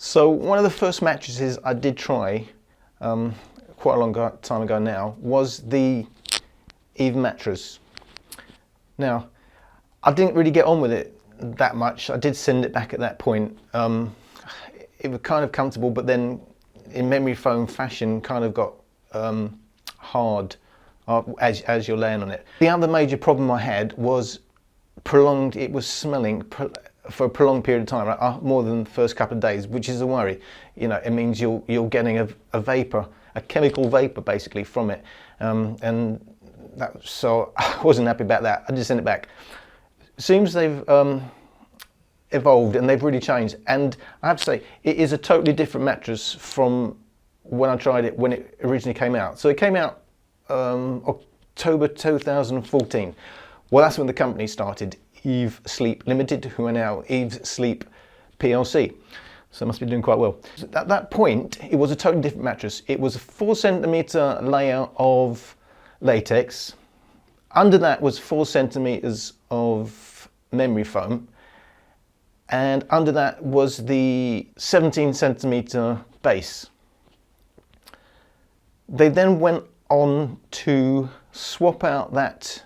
So one of the first mattresses I did try, quite a long time ago now, was the Eve Mattress. Now, I didn't really get on with it that much. I did send it back at that point. It was kind of comfortable, but then in memory foam fashion kind of got hard as you're laying on it. The other major problem I had was it was smelling for a prolonged period of time, more than the first couple of days, which is a worry. You know, it means you're getting a vapor, a chemical vapor basically from it, and so I wasn't happy about that. I just sent it back. Seems they've evolved and they've really changed, and I have to say it is a totally different mattress from when I tried it when it originally came out. So it came out October 2014. Well, that's when the company started, Eve Sleep Limited, who are now Eve Sleep PLC. So it must be doing quite well. At that point, it was a totally different mattress. It was a 4cm layer of latex. Under that was 4cm of memory foam. And under that was the 17cm base. They then went on to swap out that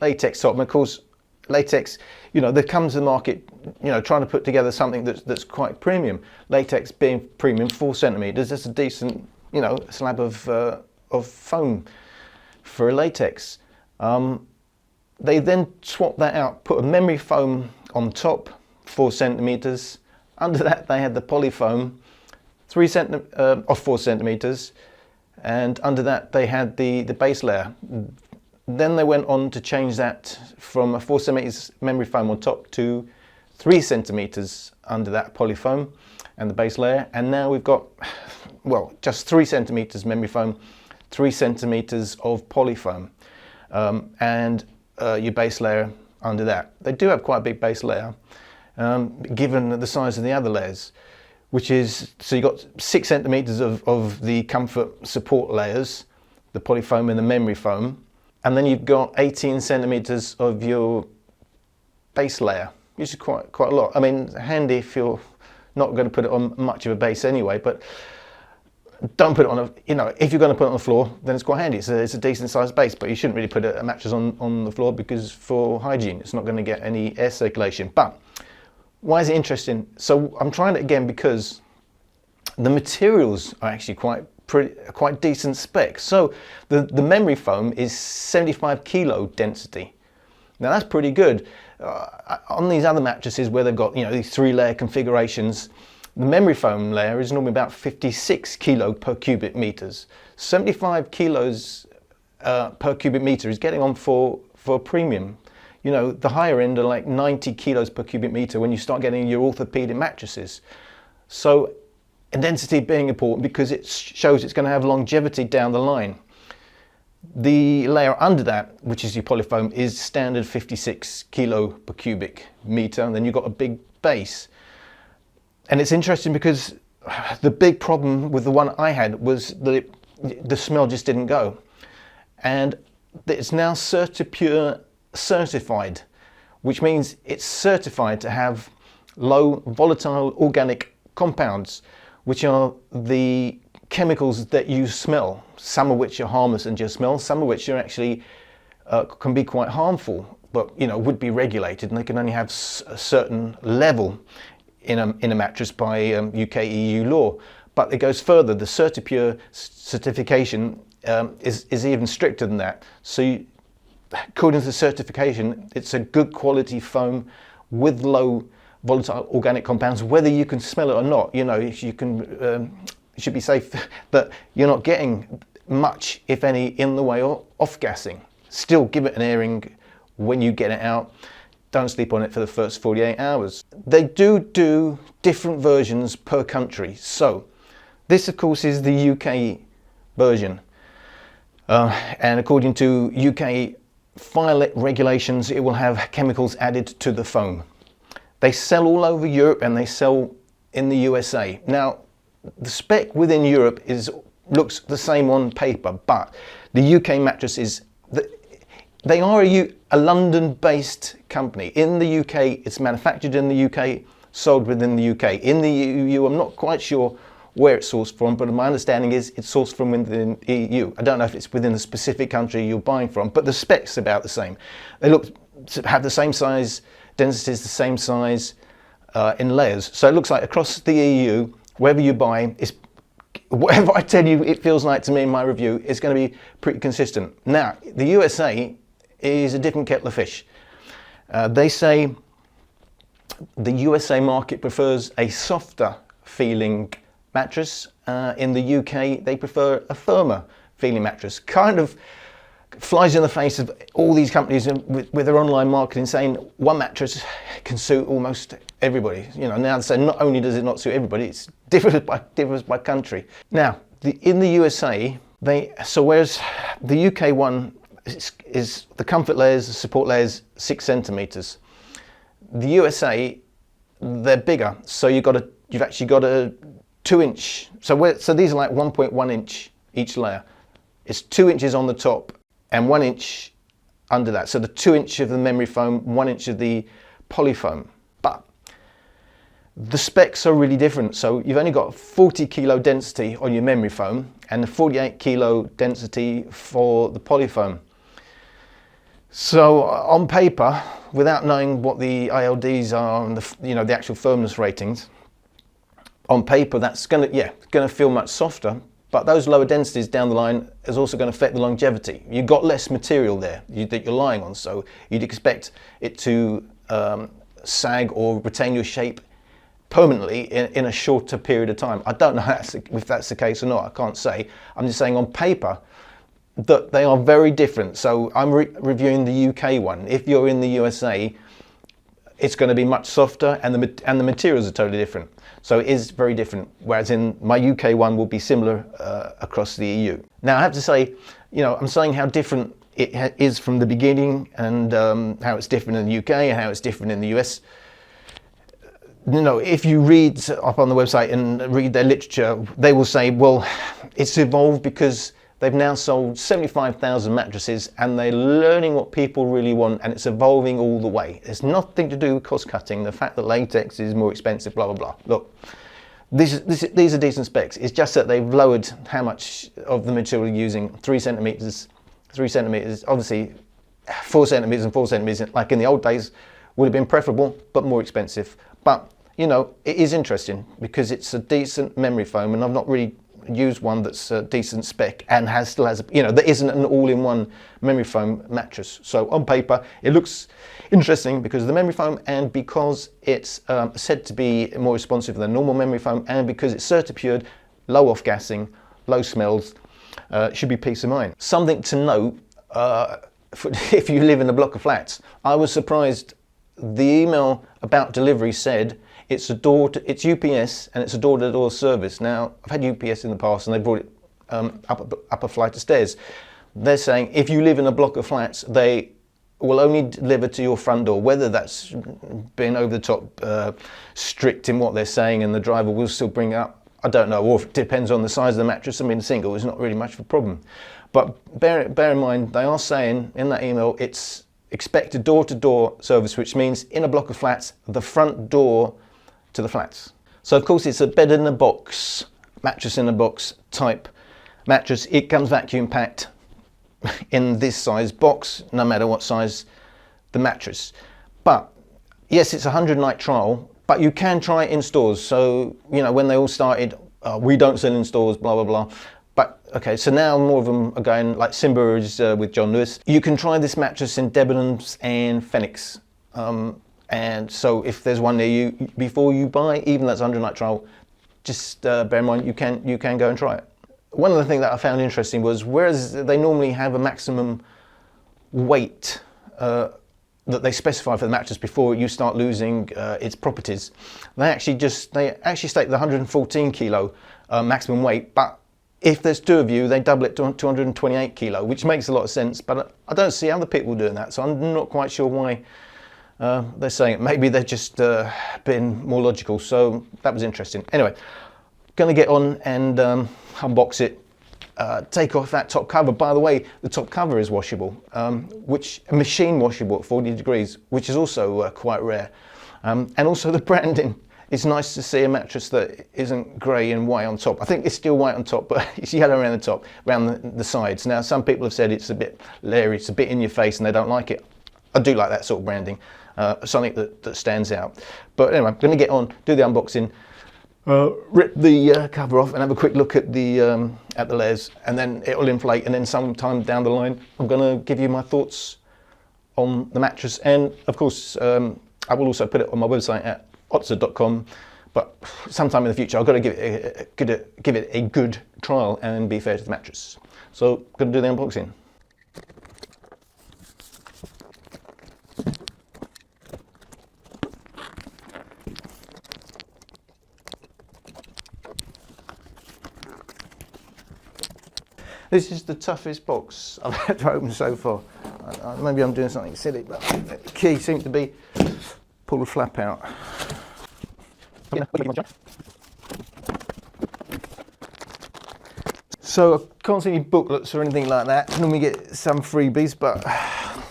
latex top, and of course latex, you know, there comes to the market, you know, trying to put together something that's quite premium. Latex being premium, 4cm, that's a decent, you know, slab of foam for a latex. They then swapped that out, put a memory foam on top, 4cm. Under that they had the polyfoam, 4cm, and under that they had the base layer. Then they went on to change that from a 4cm memory foam on top to 3cm under that polyfoam and the base layer. And now we've got, well, just 3cm memory foam, 3cm of polyfoam, and your base layer under that. They do have quite a big base layer, given the size of the other layers, which is, so you've got 6cm of the comfort support layers, the polyfoam and the memory foam. And then you've got 18cm of your base layer, which is quite a lot. I mean, handy if you're not going to put it on much of a base anyway, but don't put it on you know, if you're going to put it on the floor, then it's quite handy. It's a decent sized base, but you shouldn't really put a mattress on the floor, because for hygiene, it's not going to get any air circulation. But why is it interesting? So I'm trying it again because the materials are actually quite decent spec. So the memory foam is 75 kilo density. Now that's pretty good. On these other mattresses where they've got, you know, these 3-layer configurations, the memory foam layer is normally about 56 kilo per cubic meters. 75 kilos per cubic meter is getting on for a premium. You know, the higher end are like 90 kilos per cubic meter when you start getting your orthopedic mattresses. So, and density being important because it shows it's going to have longevity down the line. The layer under that, which is your polyfoam, is standard 56 kilo per cubic meter, and then you've got a big base. And it's interesting because the big problem with the one I had was that the smell just didn't go. And it's now CertiPure certified, which means it's certified to have low volatile organic compounds, which are the chemicals that you smell, some of which are harmless and just smell, some of which are actually can be quite harmful, but you know, would be regulated, and they can only have a certain level in a mattress by UK EU law. But it goes further. The CertiPure certification is even stricter than that. So according to the certification, it's a good quality foam with low volatile organic compounds, whether you can smell it or not. You know, you can, you should be safe that you're not getting much, if any, in the way of off-gassing. Still give it an airing when you get it out. Don't sleep on it for the first 48 hours. They do different versions per country. So this, of course, is the UK version. And according to UK fire regulations, it will have chemicals added to the foam. They sell all over Europe and they sell in the USA. Now, the spec within Europe looks the same on paper, but the UK mattress is, they are a London-based company. In the UK, it's manufactured in the UK, sold within the UK. In the EU, I'm not quite sure where it's sourced from, but my understanding is it's sourced from within the EU. I don't know if it's within the specific country you're buying from, but the specs are about the same. They have the same size, densities, the same size in layers. So it looks like across the EU, wherever you buy, whatever I tell you it feels like to me in my review, it's going to be pretty consistent. Now, the USA is a different kettle of fish. They say the USA market prefers a softer feeling mattress. In the UK, they prefer a firmer feeling mattress. Kind of flies in the face of all these companies with their online marketing saying one mattress can suit almost everybody. You know, now they say not only does it not suit everybody, it differs by country. Now, in the USA, whereas the UK one is the comfort layers, the support layers, 6 centimeters. The USA, they're bigger, so you've actually got a 2-inch. So these are like 1.1 inch each layer. It's 2 inches on the top and 1 inch under that. So the 2 inch of the memory foam, 1 inch of the polyfoam. But the specs are really different. So you've only got 40 kilo density on your memory foam and the 48 kilo density for the polyfoam. So on paper, without knowing what the ILDs are and the actual firmness ratings, on paper that's going to feel much softer. But those lower densities down the line is also going to affect the longevity. You've got less material there that you're lying on, so you'd expect it to sag or retain your shape permanently in a shorter period of time. I don't know if that's the case or not, I can't say. I'm just saying on paper that they are very different. So I'm reviewing the UK one. If you're in the USA, it's going to be much softer and the materials are totally different. So it is very different, whereas in my UK one will be similar across the EU. Now I have to say, I'm saying how different it is from the beginning and how it's different in the UK and how it's different in the US. If you read up on the website and read their literature, they will say, well, it's evolved because they've now sold 75,000 mattresses and they're learning what people really want and it's evolving all the way. It's nothing to do with cost cutting, the fact that latex is more expensive, blah, blah, blah. Look, these are decent specs. It's just that they've lowered how much of the material you're using, 3 centimeters, obviously 4 centimeters and 4 centimeters, like in the old days, would have been preferable, but more expensive. But, it is interesting because it's a decent memory foam and I've not really used one that's a decent spec and still has that isn't an all-in-one memory foam mattress. So on paper it looks interesting because of the memory foam and because it's said to be more responsive than normal memory foam and because it's certipured, low off-gassing, low smells, should be peace of mind. Something to note if you live in a block of flats, I was surprised the email about delivery said it's UPS and it's a door-to-door service. Now, I've had UPS in the past and they brought it up a flight of stairs. They're saying if you live in a block of flats, they will only deliver to your front door. Whether that's been over the top strict in what they're saying and the driver will still bring it up, I don't know, or if it depends on the size of the mattress. I mean, single is not really much of a problem. But bear in mind, they are saying in that email it's expected door-to-door service, which means in a block of flats, the front door to the flats. So of course it's a bed in a box, mattress in a box type mattress. It comes vacuum packed in this size box, no matter what size the mattress. But yes, it's a 100-night trial, but you can try it in stores. So, when they all started, we don't sell in stores, blah, blah, blah. But okay, so now more of them are going, like Simba is with John Lewis. You can try this mattress in Debenhams and Phoenix. And so if there's one near you, before you buy, even that's 100-night trial, just bear in mind you can go and try it. One of the things that I found interesting was, whereas they normally have a maximum weight that they specify for the mattress before you start losing its properties, they actually state the 114 kilo maximum weight, but if there's 2 of you, they double it to 228 kilo, which makes a lot of sense, but I don't see other people doing that, so I'm not quite sure why they're saying it. Maybe they're just being more logical, so that was interesting. Anyway, going to get on and unbox it, take off that top cover. By the way, the top cover is washable, which machine washable at 40 degrees, which is also quite rare. And also the branding it's nice to see a mattress that isn't grey and white on top. I think it's still white on top, but it's yellow around the top, around the sides. Now, some people have said it's a bit leery, it's a bit in your face, and they don't like it. I do like that sort of branding, something that stands out. But anyway, I'm going to get on, do the unboxing, rip the cover off, and have a quick look at the layers, and then it'll inflate. And then sometime down the line, I'm going to give you my thoughts on the mattress, and of course, I will also put it on my website at Otza.com, but sometime in the future I've got to give it a good trial and be fair to the mattress. So I'm going to do the unboxing. This is the toughest box I've had to open so far. Maybe I'm doing something silly, but the key seems to be pull the flap out. So I can't see any booklets or anything like that. I normally get some freebies, but I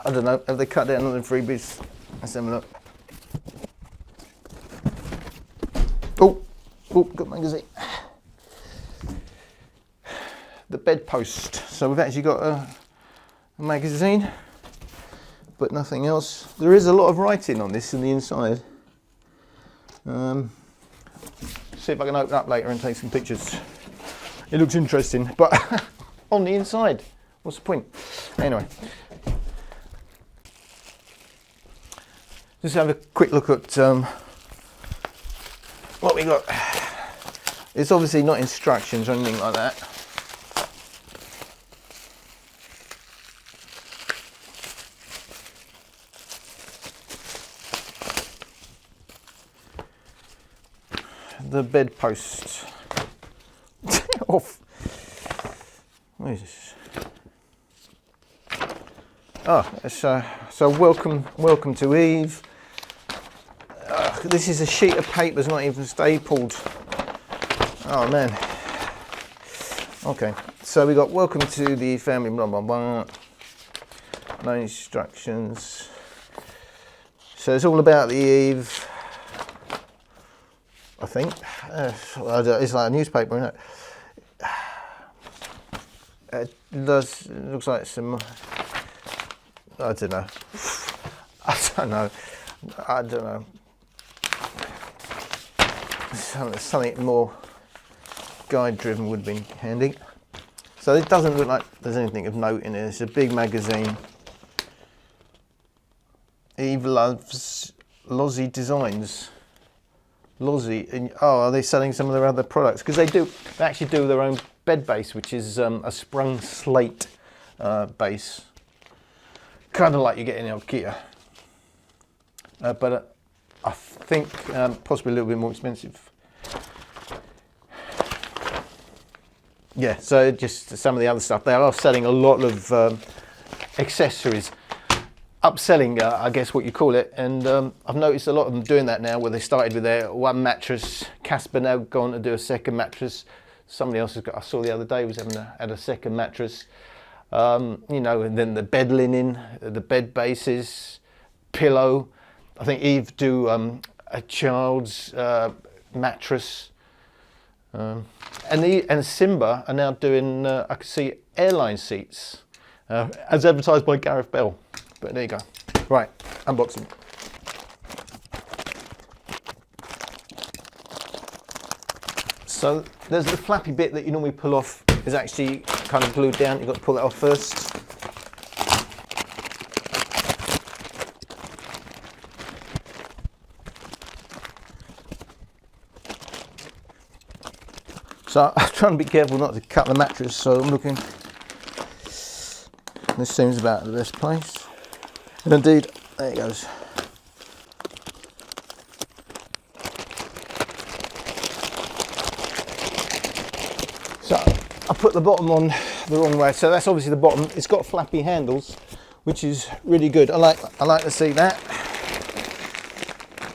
don't know, have they cut down on the freebies? Let's have a look. Oh, got magazine. The bedpost. So we've actually got a magazine, but nothing else. There is a lot of writing on this in the inside. See if I can open up later and take some pictures. It looks interesting, but on the inside, what's the point? Anyway, just have a quick look at what we got. It's obviously not instructions or anything like that. The bedpost off. What is this? Oh, it's, so welcome to Eve. This is a sheet of paper, it's not even stapled. Oh man. Okay, so we got welcome to the family, blah blah blah. No instructions. So it's all about the Eve, I think. It's like a newspaper, isn't it? It looks like some, I don't know. I don't know. Something more guide driven would be handy. So it doesn't look like there's anything of note in it. It's a big magazine. Eve loves Lozzie Designs. Lozzie, oh, are they selling some of their other products? Because they actually do their own bed base, which is a sprung slate base, kind of like you get in IKEA, but I think possibly a little bit more expensive. Yeah, so just some of the other stuff. They are selling a lot of accessories. Upselling, I guess what you call it, and I've noticed a lot of them doing that now, where they started with their one mattress. Casper now gone to do a second mattress. Somebody else has got, I saw the other day, was had a second mattress. You know, and then the bed linen, the bed bases, pillow. I think Eve do a child's mattress, and Simba are now doing. I can see airline seats, as advertised by Gareth Bell. But there you go. Right, unboxing. So there's the flappy bit that you normally pull off, is actually kind of glued down. You've got to pull that off first. So I'm trying to be careful not to cut the mattress, so I'm looking. This seems about the best place. And indeed, there it goes. So I put the bottom on the wrong way. So that's obviously the bottom. It's got flappy handles, which is really good. I like to see that,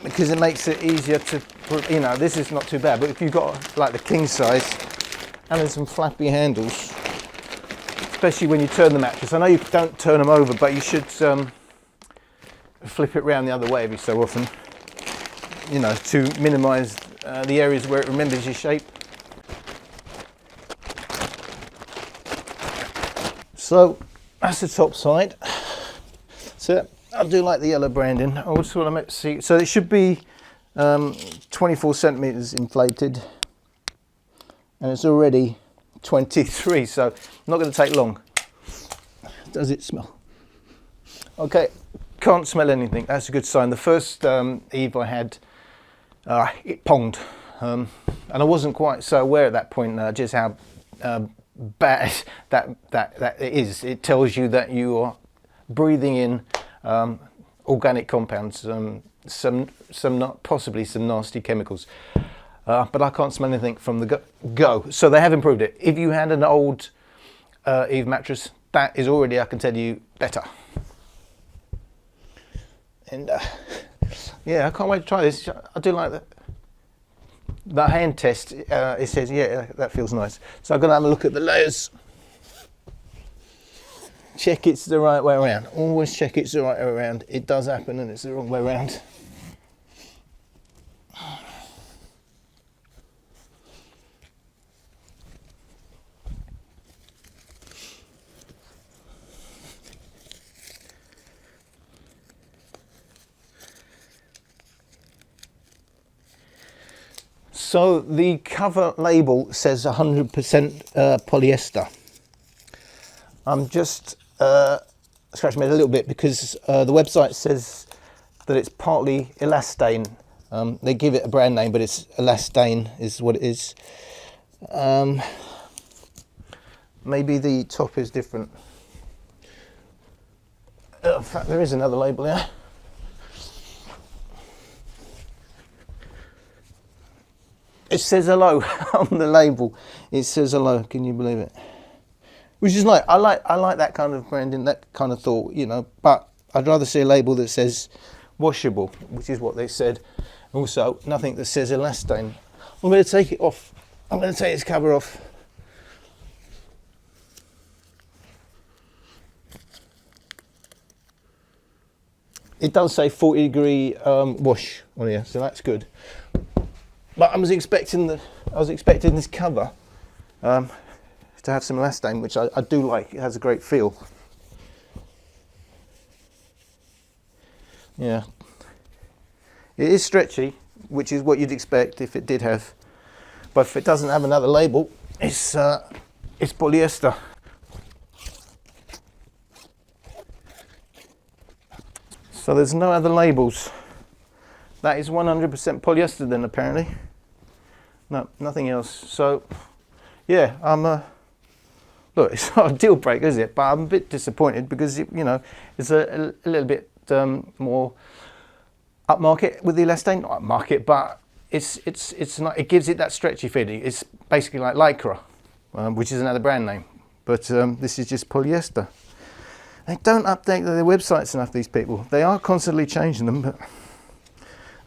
because it makes it easier to put, you know, this is not too bad, but if you've got like the king size and then some flappy handles, especially when you turn the mattress. I know you don't turn them over, but you should flip it around the other way every so often. you know, to minimise the areas where it remembers your shape. So that's the top side. So I do like the yellow branding. I also want to see, so it should be 24 centimeters inflated, and it's already 23, so not going to take long. Does it smell? Okay, can't smell anything. That's a good sign. The first Eve I had, it ponged, and I wasn't quite so aware at that point just how bad that it is. It tells you that you are breathing in organic compounds, possibly some nasty chemicals. But I can't smell anything from the go. So they have improved it. If you had an old Eve mattress, that is already, I can tell you, better. And yeah, I can't wait to try this. I do like that. The hand test, it says, yeah, that feels nice. So I'm going to have a look at the layers. Check it's the right way around. Always check it's the right way around. It does happen and it's the wrong way around. So the cover label says 100% polyester. I'm just scratching my head a little bit because the website says that it's partly elastane. They give it a brand name, but it's elastane is what it is. Maybe the top is different. In fact, there is another label there. It says hello on the label. It says hello. Can you believe it? Which is like I like that kind of branding, that kind of thought, you know. But I'd rather see a label that says washable, which is what they said. Also, nothing that says elastane. I'm going to take it off. I'm going to take its cover off. It does say 40-degree wash on here, so that's good. But I was expecting this cover to have some elastane, which I do like. It has a great feel. Yeah, it is stretchy, which is what you'd expect if it did have. But if it doesn't have another label, it's polyester. So there's no other labels. That is 100% polyester then, apparently. No, nothing else. So, yeah, look, it's not a deal breaker, is it? But I'm a bit disappointed because, you know, it's a little bit more upmarket with the elastane. Not upmarket, but it's not. It gives it that stretchy feeling. It's basically like Lycra, which is another brand name. But this is just polyester. They don't update their websites enough, these people. They are constantly changing them, but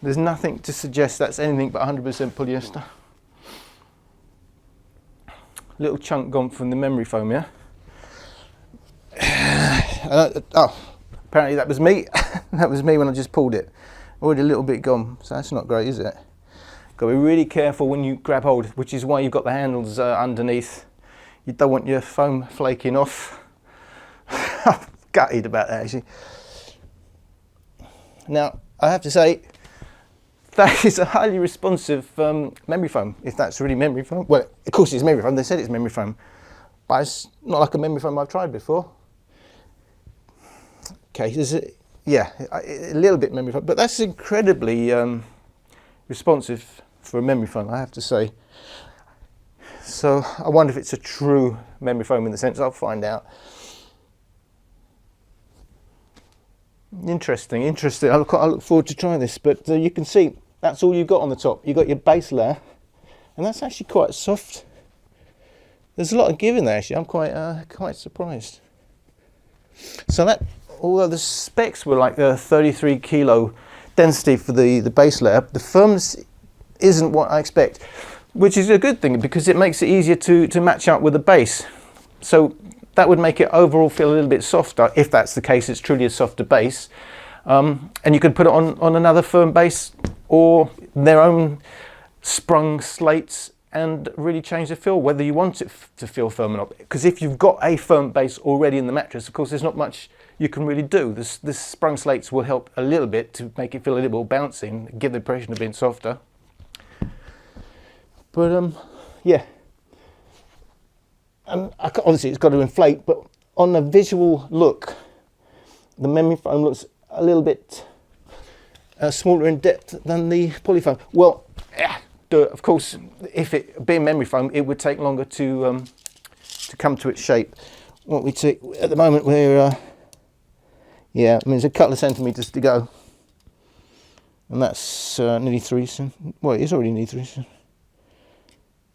there's nothing to suggest that's anything but 100% polyester. Little chunk gone from the memory foam, yeah? Oh, apparently that was me. That was me when I just pulled it. Already a little bit gone, so that's not great, is it? Got to be really careful when you grab hold, which is why you've got the handles underneath. You don't want your foam flaking off. I'm gutted about that, actually. Now, I have to say, that is a highly responsive memory foam, if that's really memory foam. Well, of course it's memory foam, they said it's memory foam, but it's not like a memory foam I've tried before. Okay, a little bit memory foam, but that's incredibly responsive for a memory foam, I have to say. So I wonder if it's a true memory foam in the sense, I'll find out. Interesting. I look forward to trying this, but you can see that's all you've got on the top. You've got your base layer, and that's actually quite soft. There's a lot of give in there, actually. I'm quite surprised. So that, although the specs were like a 33 kilo density for the base layer, the firmness isn't what I expect, which is a good thing because it makes it easier to match up with the base. So that would make it overall feel a little bit softer, if that's the case, it's truly a softer base. And you could put it on another firm base or their own sprung slates and really change the feel, whether you want it to feel firm or not. Because if you've got a firm base already in the mattress, of course there's not much you can really do. This sprung slates will help a little bit to make it feel a little bouncy and give the impression of being softer. But yeah, and obviously it's got to inflate, but on a visual look, the memory foam looks a little bit smaller in depth than the polyfoam. Well, of course, if it being memory foam, it would take longer to come to its shape. What we take at the moment, we're yeah, I mean, there's a couple of centimeters to go, and that's nearly 3 centimeters. Well, it is already nearly 3 centimeters.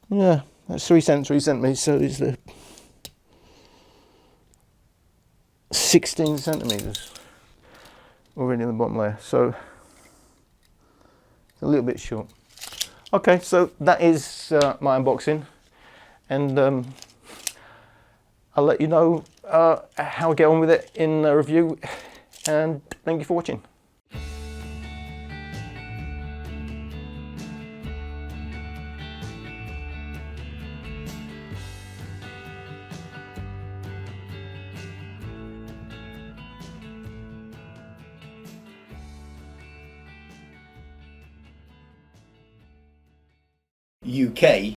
Yeah, that's 3 centimeters. So it's the 16 centimeters already in the bottom layer. So it's a little bit short. Okay, so that is my unboxing, and I'll let you know how I get on with it in a review, and thank you for watching. UK